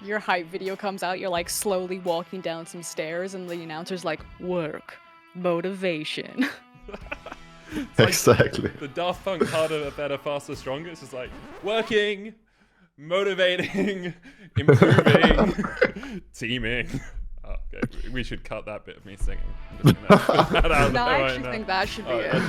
Your hype video comes out, you're like slowly walking down some stairs and the announcer's like, work, motivation. Exactly. The Daft Punk harder, better, faster, stronger. It's just like working, motivating, improving, teaming. Oh, okay. We should cut that bit of me singing. No, I actually think that should be it.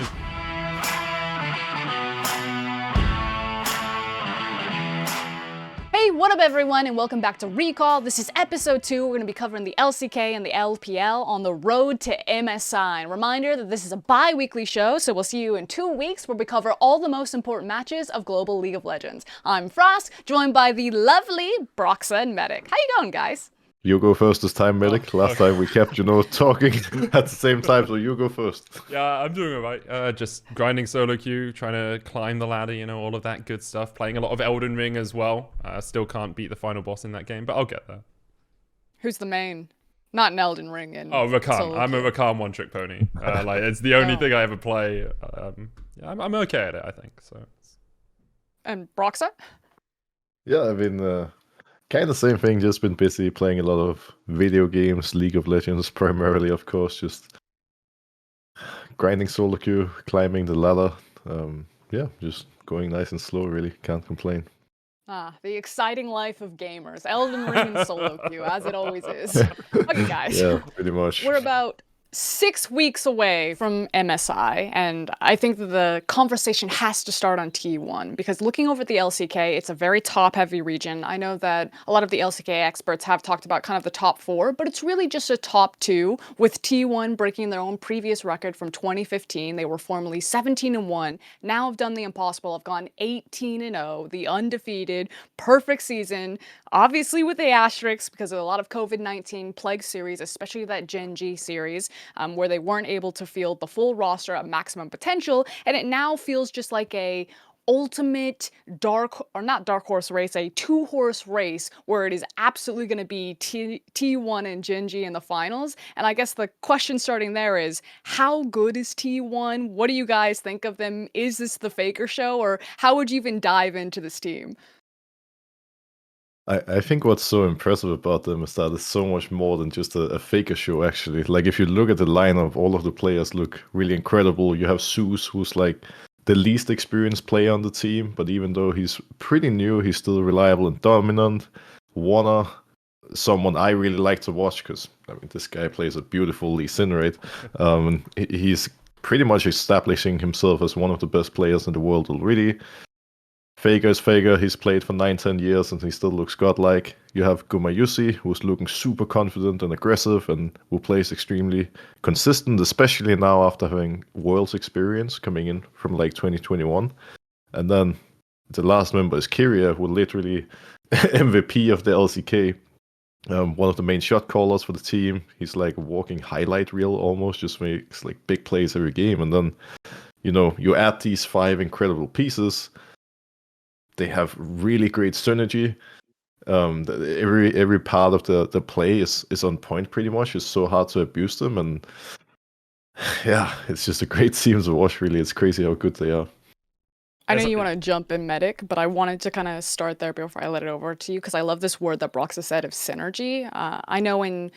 Hey, what up everyone, and welcome back to Recall. This is episode 2. We're going to be covering the LCK and the LPL on the road to MSI. And reminder that this is a bi-weekly show, so we'll see you in 2 weeks where we cover all the most important matches of global League of Legends. I'm Frost, joined by the lovely Broxah and Medic. How you going, guys? You go first this time, Medic. Last time we kept, talking at the same time, so you go first. Yeah, I'm doing alright. Just grinding solo queue, trying to climb the ladder, all of that good stuff. Playing a lot of Elden Ring as well. Still can't beat the final boss in that game, but I'll get there. Who's the main? Not an Elden Ring. Rakan. I'm a Rakan one-trick pony. It's the only thing I ever play. I'm okay at it, I think. So. And Broxah? Yeah, I've been kind of the same thing. Just been busy playing a lot of video games, League of Legends primarily, of course. Just grinding solo queue, climbing the ladder. Just going nice and slow. Really can't complain. The exciting life of gamers. Elden Ring and solo queue, as it always is. Okay, guys. Yeah, pretty much. We're about 6 weeks away from MSI, and I think that the conversation has to start on T1, because looking over at the LCK, it's a very top-heavy region. I know that a lot of the LCK experts have talked about kind of the top 4, but it's really just a top 2, with T1 breaking their own previous record from 2015. They were formerly 17-1, now have done the impossible, have gone 18-0, the undefeated, perfect season, obviously with the asterisks because of a lot of COVID-19 plague series, especially that Gen G series, where they weren't able to field the full roster at maximum potential, and it now feels just like a ultimate not dark horse race, a 2-horse race where it is absolutely going to be T1 and Gen G in the finals. And I guess the question starting there is, how good is T1? What do you guys think of them? Is this the Faker show, or how would you even dive into this team? I think what's so impressive about them is that it's so much more than just a Faker show, actually. Like, if you look at the lineup, all of the players look really incredible. You have Zeus, who's like the least experienced player on the team, but even though he's pretty new, he's still reliable and dominant. Warner, someone I really like to watch, because, this guy plays a beautiful Lee Sin, right? He's pretty much establishing himself as one of the best players in the world already. Faker is Faker. He's played for 9-10 years and he still looks godlike. You have Gumayusi, who's looking super confident and aggressive and who plays extremely consistent, especially now after having Worlds experience coming in from like 2021. And then the last member is Kyria, who literally MVP of the LCK. One of the main shot callers for the team. He's like a walking highlight reel almost, just makes like big plays every game. And then, you add these 5 incredible pieces. They have really great synergy. Every part of the play is on point pretty much. It's so hard to abuse them, and yeah, it's just a great team to watch. Really, it's crazy how good they are. I know you want to jump in, Medic, but I wanted to kind of start there before I let it over to you, because I love this word that Broxah said of synergy. I know in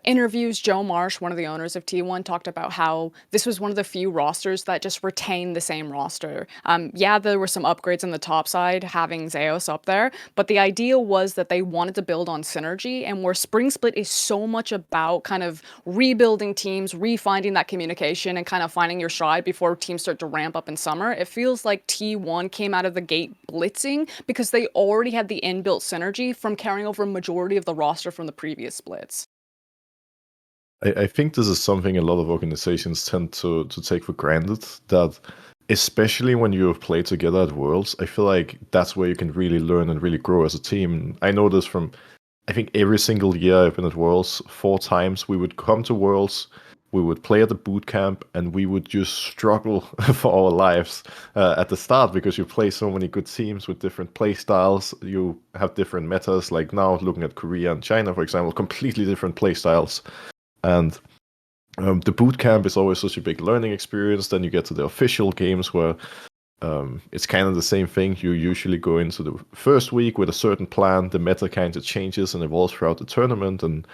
interviews, Joe Marsh, one of the owners of T1, talked about how this was one of the few rosters that just retained the same roster. Yeah, there were some upgrades on the top side, having Zeus up there, but the idea was that they wanted to build on synergy, and where Spring Split is so much about kind of rebuilding teams, refinding that communication, and kind of finding your stride before teams start to ramp up in summer, it feels like T1 came out of the gate blitzing because they already had the inbuilt synergy from carrying over a majority of the roster from the previous splits. I think this is something a lot of organizations tend to take for granted, that especially when you have played together at Worlds, I feel like that's where you can really learn and really grow as a team. I know this from, I think, every single year I've been at Worlds, 4 times we would come to Worlds, we would play at the boot camp, and we would just struggle for our lives at the start, because you play so many good teams with different play styles. You have different metas, like now looking at Korea and China, for example, completely different play styles. And the boot camp is always such a big learning experience. Then you get to the official games where It's kind of the same thing. You usually go into the first week with a certain plan. The meta kind of changes and evolves throughout the tournament, and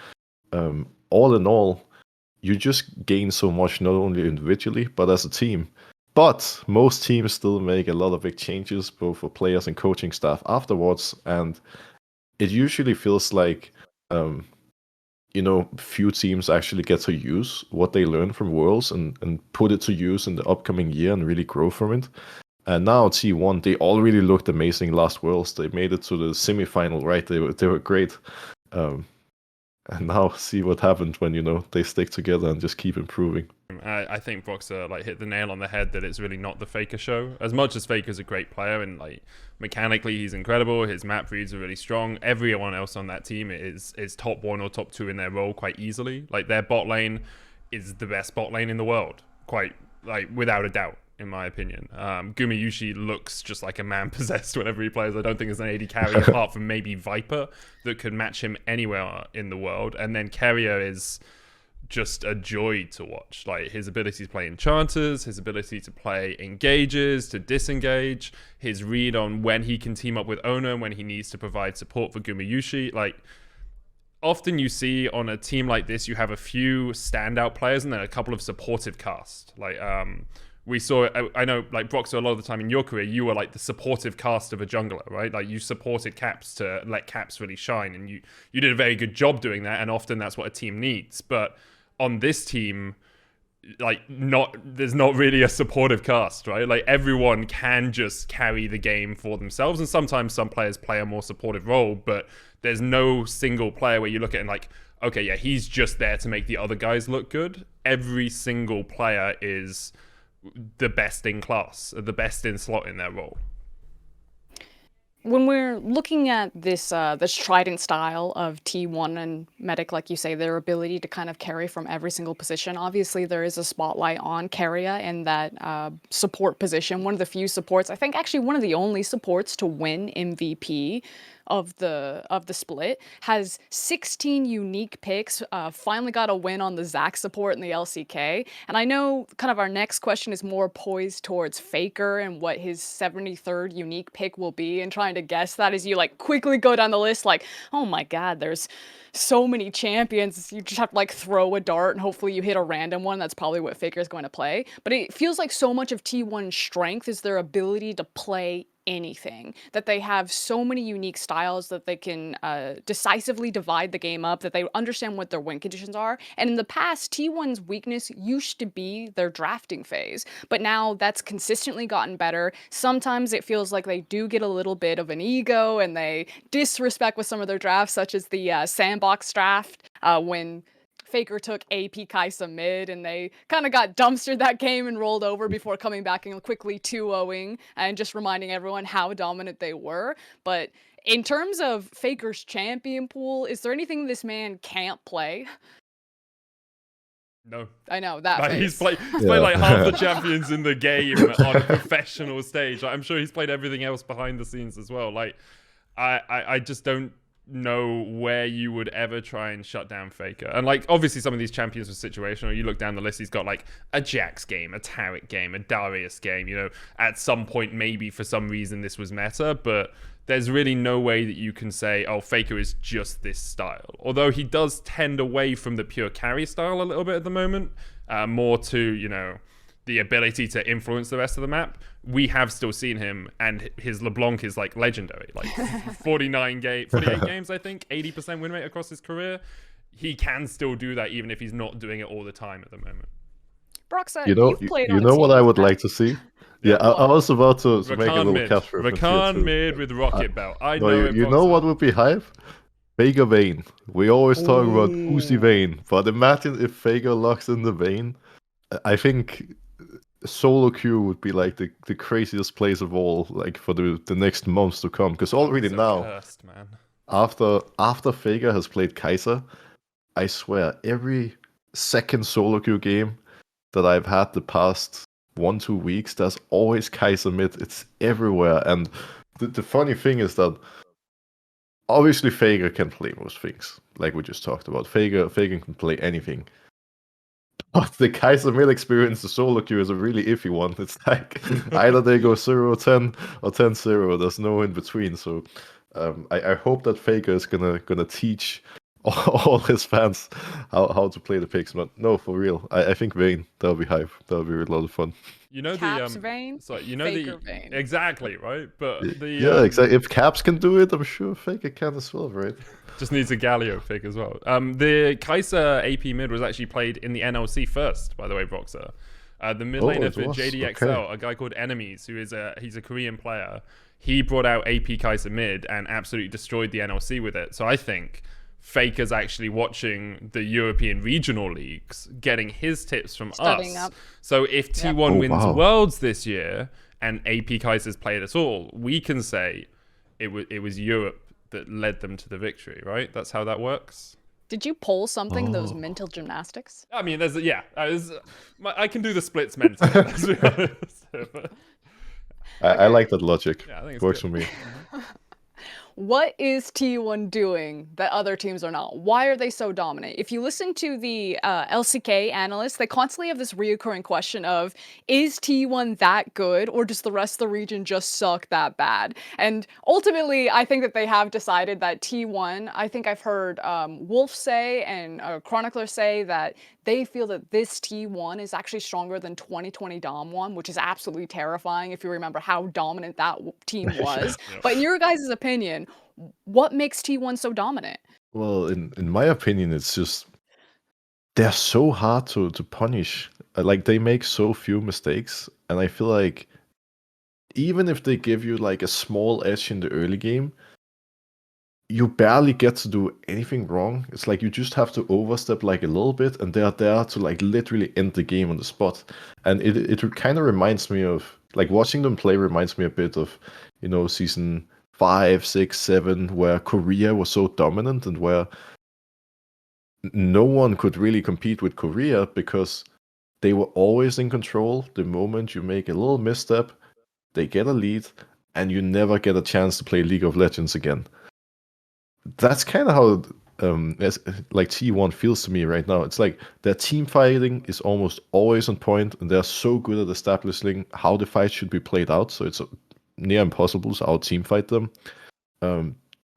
all in all, you just gain so much, not only individually but as a team. But most teams still make a lot of big changes, both for players and coaching staff afterwards, and it usually feels like few teams actually get to use what they learn from Worlds and put it to use in the upcoming year and really grow from it. And now T1, they already looked amazing last Worlds. They made it to the semi-final, right? They were great. And now see what happened when, they stick together and just keep improving. I think Broxah hit the nail on the head that it's really not the Faker show. As much as Faker's a great player and mechanically he's incredible, his map reads are really strong. Everyone else on that team is top 1 or top 2 in their role quite easily. Their bot lane is the best bot lane in the world, quite without a doubt, in my opinion. Gumayusi looks just like a man possessed whenever he plays. I don't think there's an AD carry apart from maybe Viper that could match him anywhere in the world. And then Keria is just a joy to watch. His ability to play enchanters, his ability to play engages, to disengage, his read on when he can team up with Ona, when he needs to provide support for Gumayusi. Often you see on a team like this, you have a few standout players and then a couple of supportive cast. We saw, I know, Broxah, a lot of the time in your career, you were the supportive cast of a jungler, right? You supported Caps to let Caps really shine, and you did a very good job doing that, and often that's what a team needs. But on this team, there's not really a supportive cast, right? Everyone can just carry the game for themselves, and sometimes some players play a more supportive role, but there's no single player where you look at it and okay, yeah, he's just there to make the other guys look good. Every single player is the best in class, the best in slot in their role. When we're looking at this trident style of T1 and Medic, like you say, their ability to kind of carry from every single position, obviously there is a spotlight on Keria in that support position. One of the few supports, I think actually one of the only supports to win MVP of the split, has 16 unique picks, finally got a win on the Zac support in the LCK. And I know kind of our next question is more poised towards Faker and what his 73rd unique pick will be, and trying to guess that as you quickly go down the list, oh my god, there's so many champions. You just have to throw a dart and hopefully you hit a random one. That's probably what Faker is going to play. But it feels like so much of T1's strength is their ability to play anything, that they have so many unique styles that they can decisively divide the game up, that they understand what their win conditions are. And in the past, T1's weakness used to be their drafting phase, but now that's consistently gotten better. Sometimes it feels like they do get a little bit of an ego and they disrespect with some of their drafts, such as the sandbox draft when Faker took AP Kai'Sa mid, and they kind of got dumpstered that game and rolled over before coming back and quickly 2-0ing and just reminding everyone how dominant they were. But in terms of Faker's champion pool, is there anything this man can't play? No. I know, that face. He's played half the champions in the game on a professional stage. I'm sure he's played everything else behind the scenes as well. I just don't know where you would ever try and shut down Faker. And obviously some of these champions are situational. You look down the list, he's got a Jax game, a Taric game, a Darius game. At some point maybe for some reason this was meta, but there's really no way that you can say, oh, Faker is just this style. Although he does tend away from the pure carry style a little bit at the moment, more to, the ability to influence the rest of the map. We have still seen him, and his LeBlanc is legendary. 48 games, I think, 80% win rate across his career. He can still do that even if he's not doing it all the time at the moment. Broxah, you've played on what I would like to see? Yeah, I was about to make a little catch reference. Rakan mid with Rocket Belt. I know it. You know what would be hype? Faker Vayne. We always talk about Uzi Vayne, but imagine if Faker locks in the Vayne. I think solo queue would be the craziest place of all, for the next months to come. Because already now, cursed, man. after Faker has played Kai'Sa, I swear every second solo queue game that I've had the past 1-2 weeks, there's always Kai'Sa mid. It's everywhere. And the funny thing is that obviously Faker can play most things, like we just talked about. Faker can play anything. But the Kaiser Mill experience, the solo queue is a really iffy one. It's like either they go 0-10 or 10-0. There's no in between. So I hope that Faker is gonna teach all his fans how to play the picks. But no, for real, I think Vayne, that'll be hype. That'll be a lot of fun. You know Caps the Vayne, sorry, you know Faker the Vayne. exactly right, but the Yeah, exactly. If Caps can do it, I'm sure Faker can as well, right? just needs a Galio pick as well. The Kaiser AP mid was actually played in the NLC first, by the way, Broxah. The mid laner it for was? JDXL, Okay. a guy called Enemies, he's a Korean player. He brought out AP Kaiser mid and absolutely destroyed the NLC with it. So I think Faker's actually watching the European regional leagues, getting his tips from Studying us. up. So if T1 Oh, wins wow. Worlds this year and AP Kaiser's played us all, we can say it was Europe that led them to the victory, right? That's how that works. Did you pull something in those Oh. mental gymnastics? I mean, I can do the splits mentally. Let's be honest. I like that logic. Yeah, I think it's Works good. for me. What is T1 doing that other teams are not? Why are they so dominant? If you listen to the LCK analysts, they constantly have this reoccurring question of, is T1 that good, or does the rest of the region just suck that bad? And ultimately, I think that they have decided that T1, I think I've heard Wolf say and Chronicler say that they feel that this T1 is actually stronger than 2020 Dom 1, which is absolutely terrifying if you remember how dominant that team was. But in your guys' opinion, what makes T1 so dominant? Well, in my opinion, it's just they're so hard to punish. Like they make so few mistakes, and I feel like even if they give you like a small edge in the early game, you barely get to do anything wrong. It's like you just have to overstep like a little bit, and they're there to like literally end the game on the spot. And it kind of reminds me of like watching them play reminds me a bit of, season 5, 6, 7, where Korea was so dominant and where no one could really compete with Korea because they were always in control. The moment you make a little misstep, they get a lead, and you never get a chance to play League of Legends again. That's kind of how like T1 feels to me right now. It's like their team fighting is almost always on point, and they're so good at establishing how the fight should be played out. So it's near impossible to out team fight them.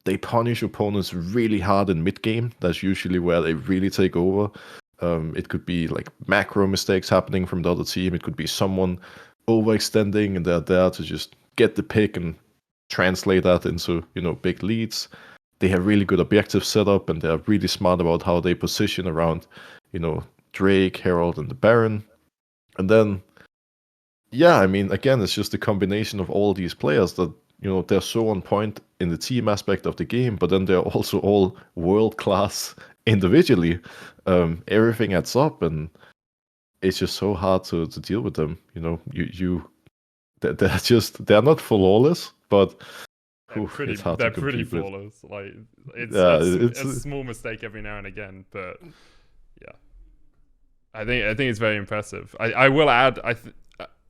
They punish opponents really hard in mid game. That's usually where they really take over. It could be like macro mistakes happening from the other team. It could be someone overextending, and they're there to just get the pick and translate that into big leads. They have really good objective setup, and they're really smart about how they position around, Drake, Herald, and the Baron. And then, yeah, I mean, again, it's just a combination of all these players that, they're so on point in the team aspect of the game, but then they're also all world class individually. Everything adds up, and it's just so hard to deal with them. They're not flawless, but it's hard They're to pretty compete with. flawless. Like it's, Yeah, a small mistake every now and again, but yeah, I think it's very impressive. I will add,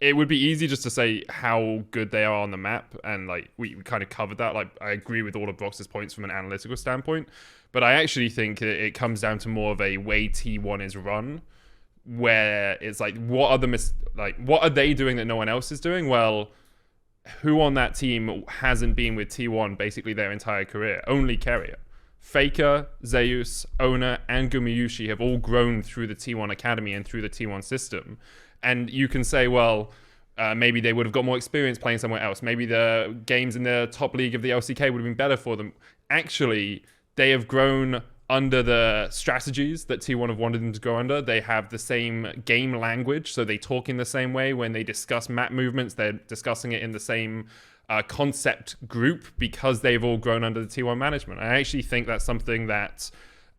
it would be easy just to say how good they are on the map, and like we kind of covered that. Like I agree with all of Brox's points from an analytical standpoint, but I actually think it comes down to more of a way T1 is run, where it's like what are they doing that no one else is doing? Well, who on that team hasn't been with T1 basically their entire career? Only Carrier. Faker, Zeus, Ona, and Gumayushi have all grown through the T1 Academy and through the T1 system. And you can say, well, maybe they would have got more experience playing somewhere else. Maybe the games in the top league of the LCK would have been better for them. Actually, they have grown under the strategies that T1 have wanted them to go under. They have the same game language, so they talk in the same way. When they discuss map movements, they're discussing it in the same concept group because they've all grown under the T1 management. I actually think that's something that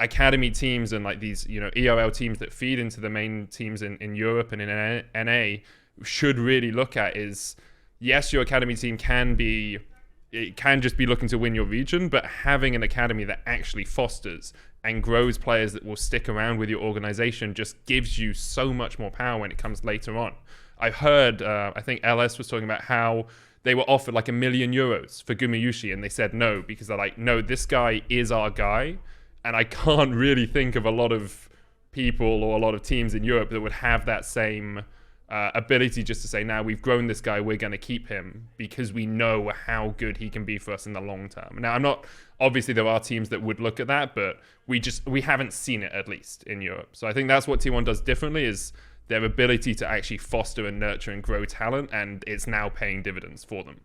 academy teams and like these, EOL teams that feed into the main teams in Europe and in NA should really look at is, yes, your academy team can just be looking to win your region, but having an academy that actually fosters and grows players that will stick around with your organization just gives you so much more power when it comes later on. I've heard, I think LS was talking about how they were offered like €1 million for Gumayushi, and they said no, because they're like, no, this guy is our guy. And I can't really think of a lot of people or a lot of teams in Europe that would have that same ability just to say, now we've grown this guy, we're going to keep him because we know how good he can be for us in the long term. Now, I'm not, obviously there are teams that would look at that, but we haven't seen it, at least in Europe. So I think that's what T1 does differently, is their ability to actually foster and nurture and grow talent, and it's now paying dividends for them.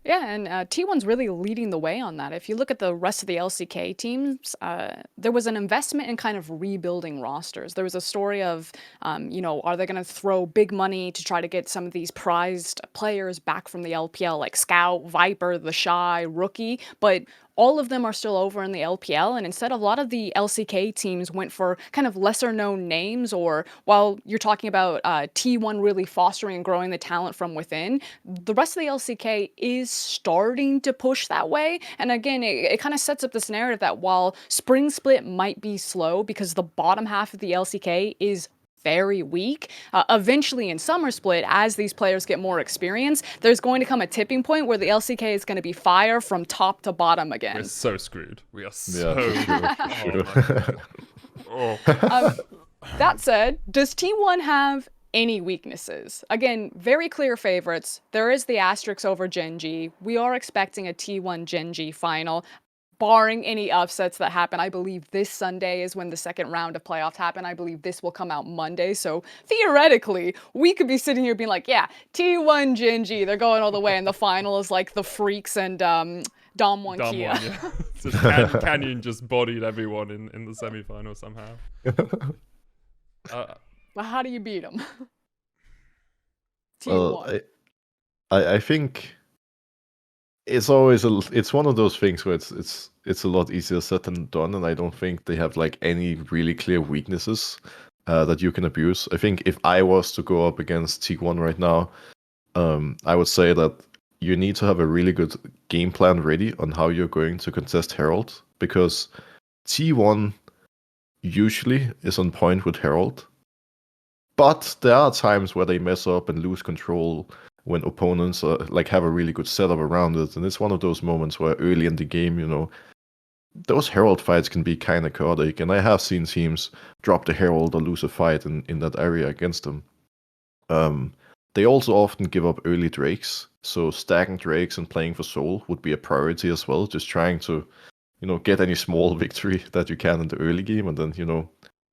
Yeah, and T1's really leading the way on that. If you look at the rest of the LCK teams, there was an investment in kind of rebuilding rosters. There was a story of, are they going to throw big money to try to get some of these prized players back from the LPL, like Scout, Viper, The Shy, Rookie? But all of them are still over in the LPL, and instead a lot of the LCK teams went for kind of lesser known names, or while you're talking about T1 really fostering and growing the talent from within, the rest of the LCK is starting to push that way. And again, it kind of sets up this narrative that while Spring Split might be slow because the bottom half of the LCK is very weak, eventually in Summer Split, as these players get more experience, there's going to come a tipping point where the LCK is going to be fire from top to bottom again. We're so screwed. We are so That said, does T1 have any weaknesses? Again, very clear favorites. There is the asterisk over Gen.G. We are expecting a T1 Gen.G final. Barring any upsets that happen, I believe this Sunday is when the second round of playoffs happen. I believe this will come out Monday. So theoretically, we could be sitting here being like, yeah, T1 Gen.G, they're going all the way. And the final is like the Freaks and Dom1 Kia. Yeah. Just Canyon just bodied everyone in the semi-final somehow. Well, how do you beat them? T1. I think it's always it's one of those things where it's a lot easier said than done, and I don't think they have like any really clear weaknesses that you can abuse. I think if I was to go up against T1 right now, I would say that you need to have a really good game plan ready on how you're going to contest Herald, because T1 usually is on point with Herald, but there are times where they mess up and lose control when opponents have a really good setup around it. And it's one of those moments where early in the game, those Herald fights can be kind of chaotic. And I have seen teams drop the Herald or lose a fight in that area against them. They also often give up early Drakes. So stacking Drakes and playing for Soul would be a priority as well. Just trying to, get any small victory that you can in the early game, and then,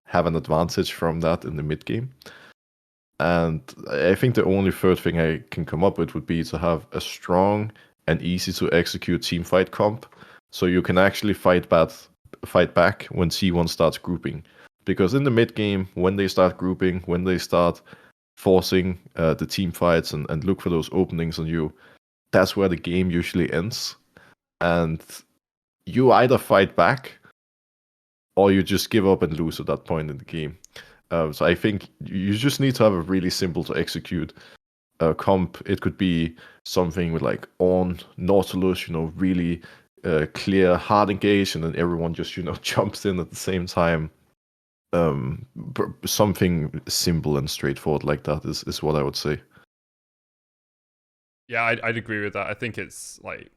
have an advantage from that in the mid game. And I think the only third thing I can come up with would be to have a strong and easy to execute team fight comp, so you can actually fight back when T1 starts grouping. Because in the mid game, when they start grouping, when they start forcing the team fights and look for those openings on you, that's where the game usually ends. And you either fight back or you just give up and lose at that point in the game. So I think you just need to have a really simple to execute comp. It could be something with like on Nautilus, really clear hard engage, and then everyone just jumps in at the same time. Something simple and straightforward like that is what I would say. Yeah, I'd agree with that. I think it's like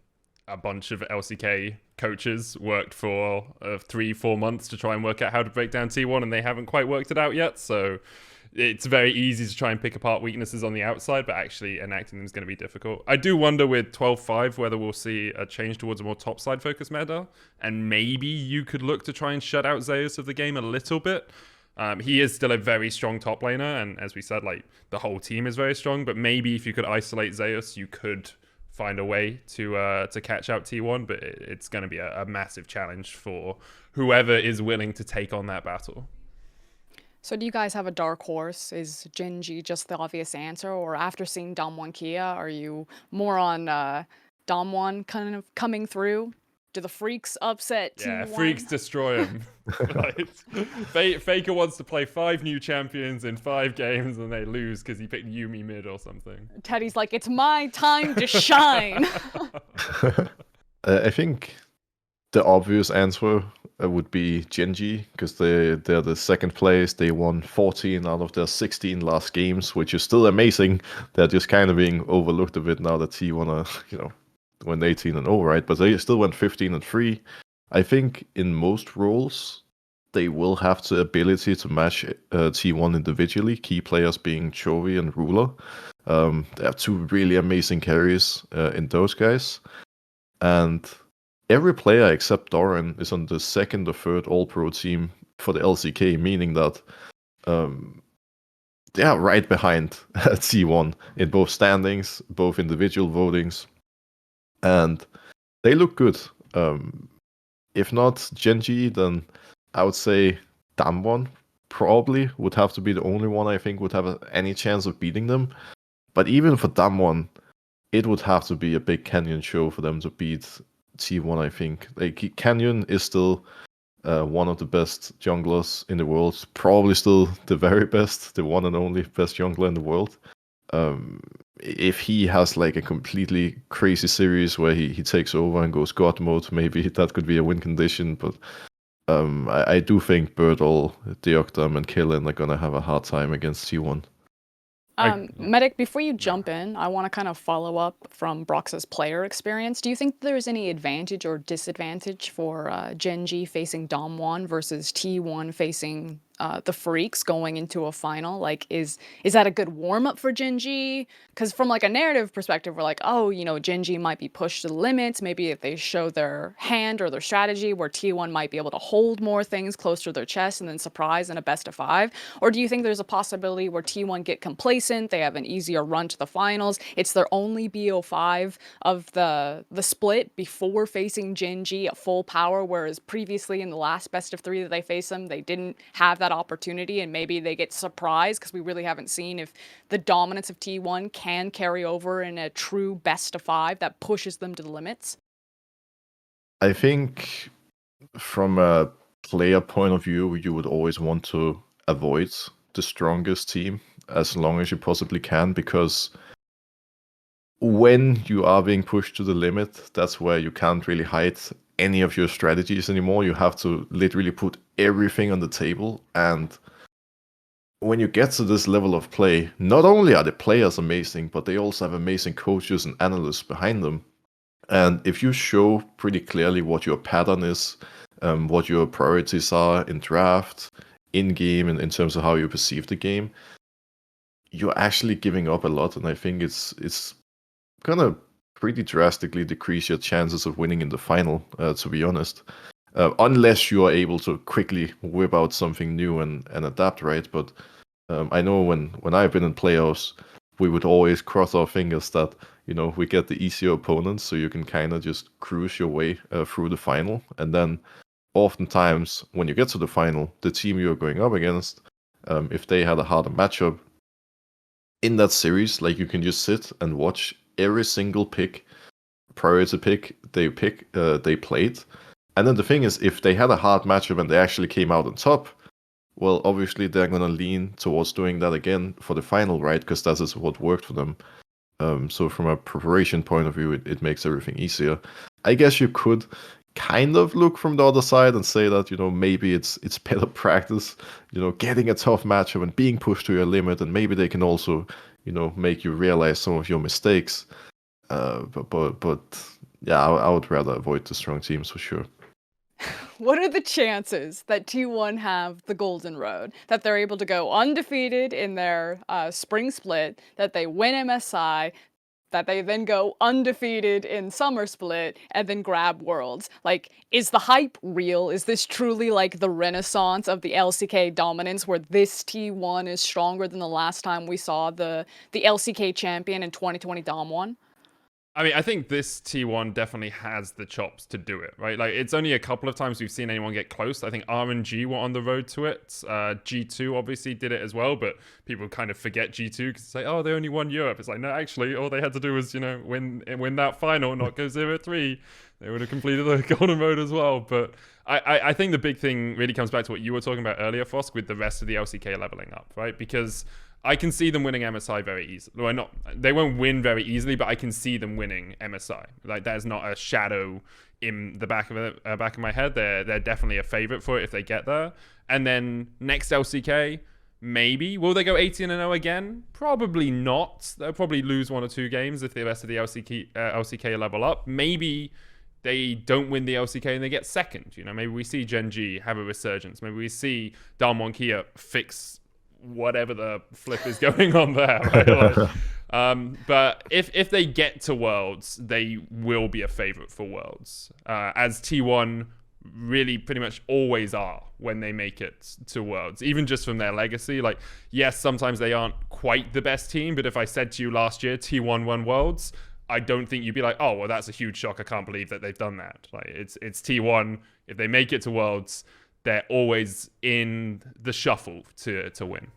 a bunch of LCK coaches worked for 3-4 months to try and work out how to break down T1, and they haven't quite worked it out yet. So it's very easy to try and pick apart weaknesses on the outside, but actually enacting them is going to be difficult. I do wonder with 12-5 whether we'll see a change towards a more topside focused meta, and maybe you could look to try and shut out Zeus of the game a little bit. He is still a very strong top laner, and as we said, like the whole team is very strong, but maybe if you could isolate Zeus, you could find a way to catch out T1, but it's going to be a massive challenge for whoever is willing to take on that battle. So do you guys have a dark horse? Is Gen.G just the obvious answer? Or after seeing Dom1 Kia, are you more on Dom1 kind of coming through? Do the Freaks upset T1? Yeah, Freaks destroy him. Faker wants to play 5 new champions in 5 games and they lose because he picked Yuumi mid or something. Teddy's like, it's my time to shine. I think the obvious answer would be Gen.G, because they're the second place. They won 14 out of their 16 last games, which is still amazing. They're just kind of being overlooked a bit now that T1 are, went 18-0, right? But they still went 15-3. I think in most roles, they will have the ability to match T1 individually, key players being Chovy and Ruler. They have two really amazing carries in those guys. And every player except Doran is on the second or third All-Pro team for the LCK, meaning that they are right behind T1 in both standings, both individual votings, and they look good. If not Genji, then I would say Damwon probably would have to be the only one I think would have any chance of beating them. But even for Damwon, it would have to be a big Canyon show for them to beat T1, I think. Like, Canyon is still one of the best junglers in the world, probably still the very best, the one and only best jungler in the world. If he has like a completely crazy series where he takes over and goes God mode, maybe that could be a win condition. But I do think Birdall, Deokdam, and Killen are gonna have a hard time against T1. Medic, before you jump in, I want to kind of follow up from Broxah's player experience. Do you think there's any advantage or disadvantage for Genji facing Damwon versus T1 facing the Freaks going into a final? Like, is that a good warm-up for Genji? Because from like a narrative perspective, we're like, oh, you know, Genji might be pushed to the limits. Maybe if they show their hand or their strategy, where T1 might be able to hold more things close to their chest and then surprise in a best of 5. Or do you think there's a possibility where T1 get complacent, they have an easier run to the finals, it's their only BO5 of the split before facing Genji at full power, whereas previously in the last best of 3 that they faced them, they didn't have that opportunity, and maybe they get surprised because we really haven't seen if the dominance of T1 can carry over in a true best of 5 that pushes them to the limits? I think from a player point of view, you would always want to avoid the strongest team as long as you possibly can, because when you are being pushed to the limit, that's where you can't really hide any of your strategies anymore. You have to literally put everything on the table. And when you get to this level of play, not only are the players amazing, but they also have amazing coaches and analysts behind them. And if you show pretty clearly what your pattern is, what your priorities are in draft, in game, and in terms of how you perceive the game, you're actually giving up a lot. And I think it's gonna pretty drastically decrease your chances of winning in the final, to be honest. Unless you are able to quickly whip out something new and adapt, right? But I know when I've been in playoffs, we would always cross our fingers that, you know, we get the easier opponents, so you can kind of just cruise your way through the final. And then oftentimes when you get to the final, the team you're going up against, if they had a harder matchup in that series, like, you can just sit and watch every single priority pick they played. And then the thing is, if they had a hard matchup and they actually came out on top, well, obviously they're going to lean towards doing that again for the final, right? Because that is what worked for them. So from a preparation point of view, it makes everything easier. I guess you could kind of look from the other side and say that, you know, maybe it's better practice, you know, getting a tough matchup and being pushed to your limit, and maybe they can also, you know, make you realize some of your mistakes. But yeah, I would rather avoid the strong teams for sure. What are the chances that T1 have the golden road, that they're able to go undefeated in their spring split, that they win MSI, that they then go undefeated in summer split, and then grab worlds? Like, is the hype real? Is this truly like the renaissance of the LCK dominance, where this T1 is stronger than the last time we saw the LCK champion in 2020 Damwon? I mean, I think this T1 definitely has the chops to do it, right? Like, it's only a couple of times we've seen anyone get close. I think RNG were on the road to it. G2 obviously did it as well, but people kind of forget G2 because say, oh, they only won Europe. It's like, no, actually, all they had to do was, you know, win that final, not go 0-3. They would have completed the golden road as well. But I think the big thing really comes back to what you were talking about earlier, Frosk, with the rest of the LCK leveling up, right? Because I can see them winning MSI very easily. Well, they won't win very easily, but I can see them winning MSI. Like, that is not a shadow in the back of my head. They're definitely a favorite for it if they get there. And then next LCK, maybe will they go 18-0 again? Probably not. They'll probably lose 1 or 2 games if the rest of the LCK level up. Maybe they don't win the LCK and they get second. You know, maybe we see Gen G have a resurgence. Maybe we see Dalmon Kia fix whatever the flip is going on there. Right? But if they get to Worlds, they will be a favorite for Worlds, as T1 really pretty much always are when they make it to Worlds, even just from their legacy. Like, yes, sometimes they aren't quite the best team, but if I said to you last year T1 won Worlds, I don't think you'd be like, oh, well, that's a huge shock. I can't believe that they've done that. Like, it's T1. If they make it to Worlds, they're always in the shuffle to win.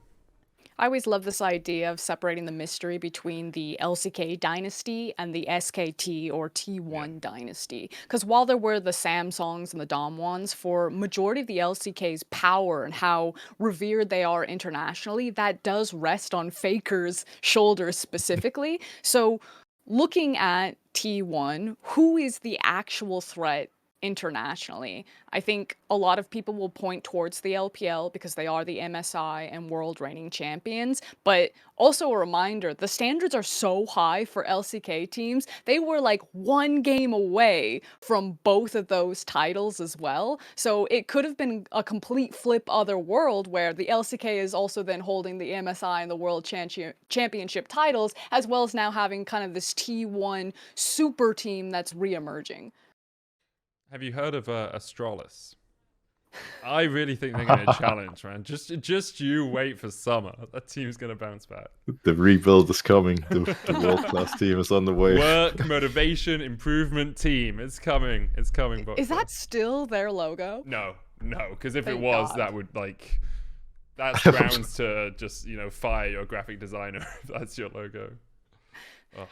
I always love this idea of separating the mystery between the LCK dynasty and the SKT or T1 dynasty. Because while there were the Samsungs and the Damwons, for majority of the LCK's power and how revered they are internationally, that does rest on Faker's shoulders specifically. So looking at T1, who is the actual threat internationally? I think a lot of people will point towards the LPL because they are the MSI and world reigning champions, but also a reminder, the standards are so high for LCK teams. They were like one game away from both of those titles as well. So it could have been a complete flip other world where the LCK is also then holding the MSI and the world championship titles, as well as now having kind of this T1 super team that's re-emerging. Have you heard of Astralis? I really think they're going to challenge, man. Just you wait for summer. That team's going to bounce back. The rebuild is coming. The world-class team is on the way. Work, motivation, improvement team. It's coming. It's coming. Is that still their logo? No. Because if Thank it was, God. that would that's grounds to just fire your graphic designer if that's your logo. Oh.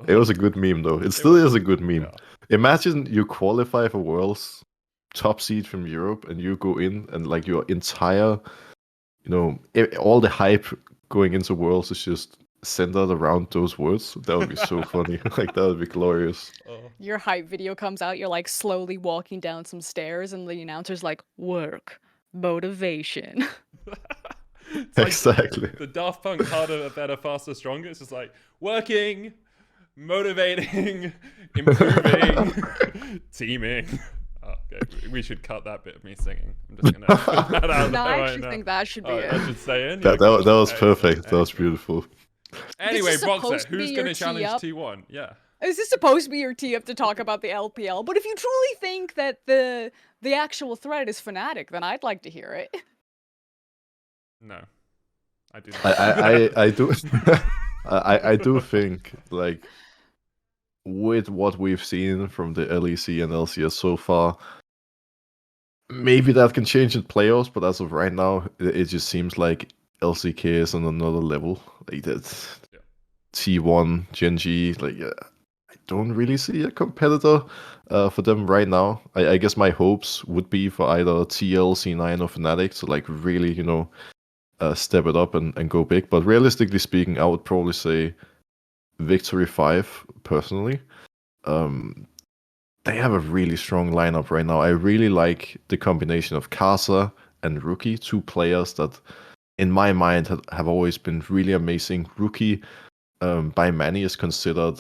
It was a good meme, though. It still is a good meme. Yeah. Imagine you qualify for Worlds, top seed from Europe, and you go in and like your entire, all the hype going into Worlds is just centered around those words. That would be so funny. Like, that would be glorious. Your hype video comes out, you're like slowly walking down some stairs, and the announcer's like, work, motivation. It's like Exactly. the Daft Punk harder, better, faster, stronger. It's just like working, motivating, improving, teaming. Oh, okay. We should cut that bit of me singing. I'm just gonna put that out No, there I right actually now. think that should be I it. should stay in. That was perfect. That was beautiful. Anyway, This is Broxah, supposed to be who's your going to challenge tee-up. T1? Yeah. Is this supposed to be your tee up to talk about the LPL? But if you truly think that the actual threat is Fnatic, then I'd like to hear it. No, I do not. I do. I do think, like, with what we've seen from the LEC and LCS so far, maybe that can change in playoffs. But as of right now, it just seems like LCK is on another level. Like that, T1, Gen G, like. I don't really see a competitor for them right now. I guess my hopes would be for either TL, C9, or Fnatic to like really, step it up and go big. But realistically speaking, I would probably say Victory 5 personally. They have a really strong lineup right now. I really like the combination of Casa and Rookie, two players that, in my mind, have always been really amazing. Rookie, by many, is considered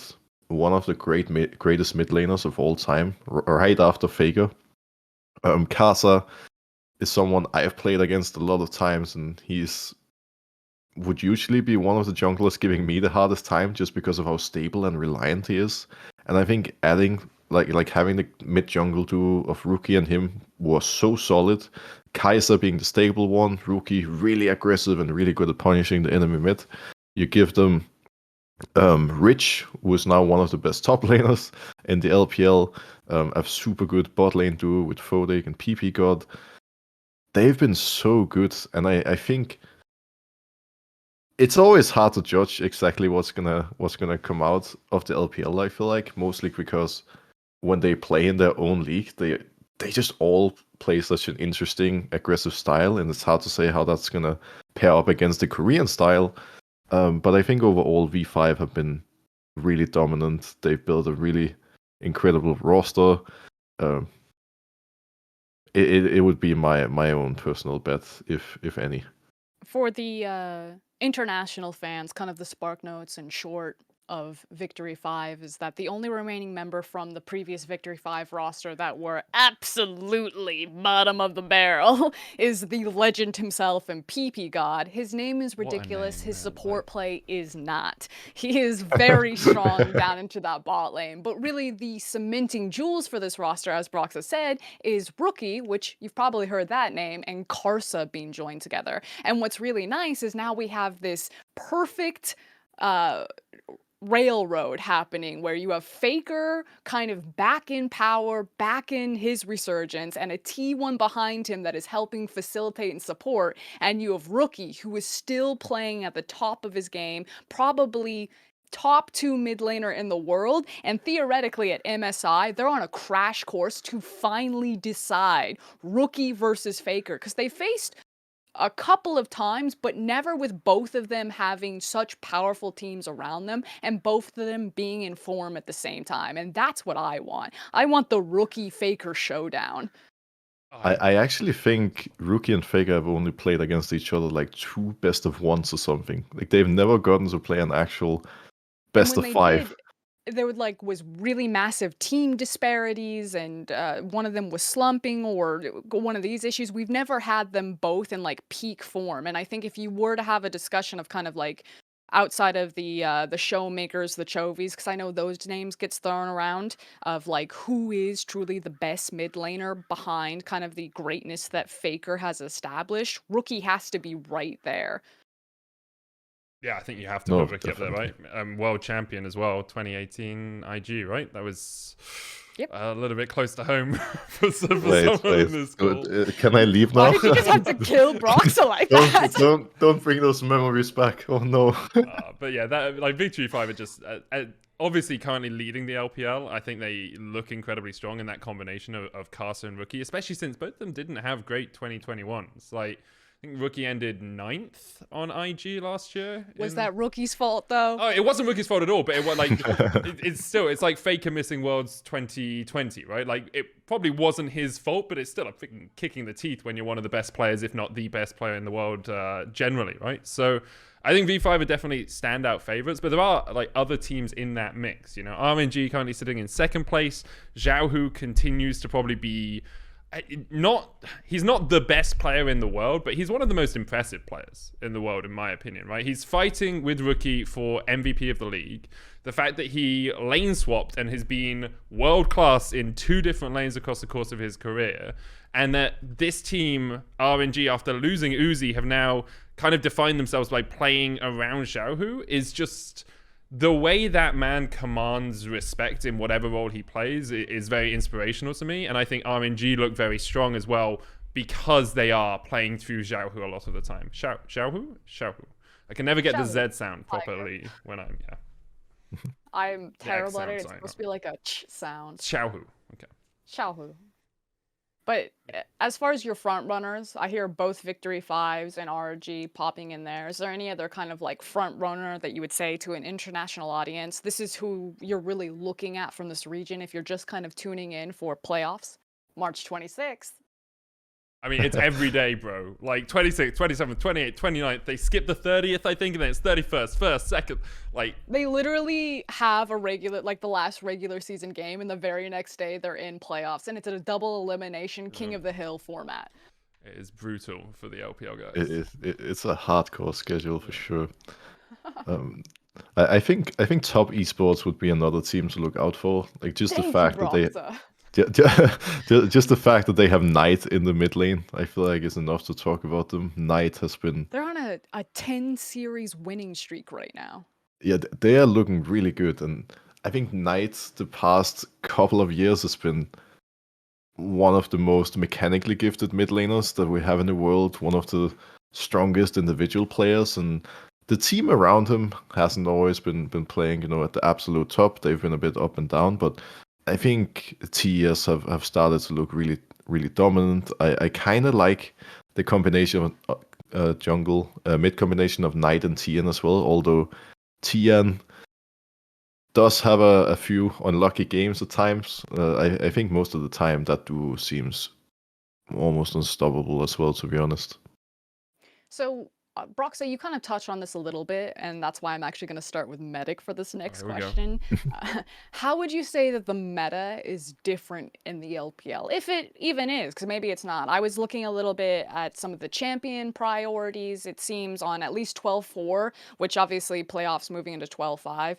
one of the greatest mid laners of all time, right after Faker. Casa is someone I've played against a lot of times, and would usually be one of the junglers giving me the hardest time just because of how stable and reliant he is. And I think adding like having the mid jungle duo of Rookie and him was so solid. Kai'Sa being the stable one, Rookie really aggressive and really good at punishing the enemy mid. You give them Rich, who is now one of the best top laners in the LPL, a super good bot lane duo with Fodek and PP God. They've been so good, and I think it's always hard to judge exactly what's gonna come out of the LPL. I feel like mostly because when they play in their own league, they just all play such an interesting, aggressive style, and it's hard to say how that's gonna pair up against the Korean style. But I think overall V5 have been really dominant. They've built a really incredible roster. It would be my own personal bet, if any. For the international fans, kind of the Spark Notes and short of Victory 5 is that the only remaining member from the previous Victory 5 roster that were absolutely bottom of the barrel is the legend himself and PP God. His name is What a ridiculous. name, His man, support like- play is not. He is very strong down into that bot lane. But really, the cementing jewels for this roster, as Broxah said, is Rookie, which you've probably heard that name, and Karsa being joined together. And what's really nice is now we have this perfect railroad happening where you have Faker kind of back in power, back in his resurgence, and a T1 behind him that is helping facilitate and support, and you have Rookie, who is still playing at the top of his game, probably top 2 mid laner in the world, and theoretically at MSI, they're on a crash course to finally decide Rookie versus Faker, because they faced a couple of times, but never with both of them having such powerful teams around them and both of them being in form at the same time. And that's what I want. I want the Rookie Faker showdown. I actually think Rookie and Faker have only played against each other like 2 best of 1s or something. Like they've never gotten to play an actual best of 5. There was really massive team disparities, and one of them was slumping or one of these issues. We've never had them both in like peak form, and I think if you were to have a discussion of kind of like outside of the showmakers, the chovies, because I know those names gets thrown around, of like who is truly the best mid laner behind kind of the greatness that Faker has established, Rookie has to be right there. Yeah, I think you have to No, put Rookie up there, right? World champion as well, 2018 IG, right? That was a little bit close to home for someone in this call. Can I leave now? Why did you just have to kill Broxah like that? Don't bring those memories back. Oh no. But yeah, that like Victory 5 are just obviously currently leading the LPL. I think they look incredibly strong in that combination of Karsa and Rookie, especially since both of them didn't have great 2021s. Like, I think Rookie ended 9th on IG last year. Was that Rookie's fault though? Oh, it wasn't Rookie's fault at all, but it was like it's like Faker missing Worlds 2020, right? Like it probably wasn't his fault, but it's still a freaking kicking the teeth when you're one of the best players, if not the best player in the world generally, right? So I think V5 are definitely standout favorites, but there are like other teams in that mix. You know, RNG currently sitting in 2nd place. Xiaohu continues to probably be he's not the best player in the world, but he's one of the most impressive players in the world, in my opinion, right? He's fighting with Rookie for MVP of the league. The fact that he lane swapped and has been world class in 2 different lanes across the course of his career, and that this team, RNG, after losing Uzi, have now kind of defined themselves by playing around Xiaohu, is just the way that man commands respect in whatever role he plays is very inspirational to me. And I think RNG look very strong as well because they are playing through Xiaohu a lot of the time. Xiaohu? I can never get the Z sound properly when I'm terrible at it. It's supposed to be like a ch sound. Xiaohu. Okay. Xiaohu. But as far as your front runners, I hear both Victory 5s and RG popping in there. Is there any other kind of like front runner that you would say to an international audience, this is who you're really looking at from this region if you're just kind of tuning in for playoffs? March 26th. I mean, it's every day, bro. Like 26th, 27th, 28th, 29th. They skip the 30th, I think, and then it's 31st, 1st, 2nd. Like, they literally have a regular, like the last regular season game, and the very next day they're in playoffs, and it's a double elimination King of the Hill format. It is brutal for the LPL guys. It's a hardcore schedule for sure. I think Top Esports would be another team to look out for. Like just the fact that they. Just the fact that they have Knight in the mid lane, I feel like is enough to talk about them. Knight has been... They're on a 10 series winning streak right now. Yeah, they are looking really good. And I think Knight, the past couple of years, has been one of the most mechanically gifted mid laners that we have in the world. One of the strongest individual players. And the team around him hasn't always been playing, at the absolute top. They've been a bit up and down, but I think TS have started to look really, really dominant. I kind of like the combination of jungle, mid combination of Knight and Tian as well, although Tian does have a few unlucky games at times. I think most of the time that duo seems almost unstoppable as well, to be honest. So Broxah, you kind of touched on this a little bit, and that's why I'm actually going to start with Medic for this next Here we go. question. How would you say that the meta is different in the LPL, if it even is? Because maybe it's not. I was looking a little bit at some of the champion priorities. It seems on at least 12-4, which obviously playoffs moving into 12-5.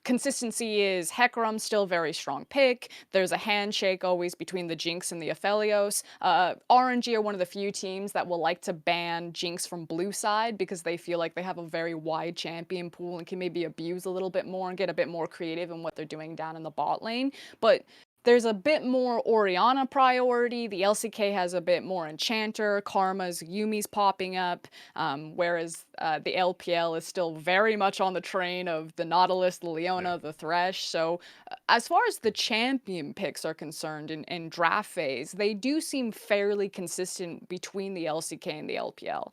Consistency is Hecarim still very strong pick. There's a handshake always between the Jinx and the Aphelios. RNG are one of the few teams that will like to ban Jinx from blue side because they feel like they have a very wide champion pool and can maybe abuse a little bit more and get a bit more creative in what they're doing down in the bot lane. But there's a bit more Orianna priority. The LCK has a bit more Enchanter, Karma's, Yumi's popping up, whereas the LPL is still very much on the train of the Nautilus, the Leona, the Thresh. So as far as the champion picks are concerned in draft phase, they do seem fairly consistent between the LCK and the LPL.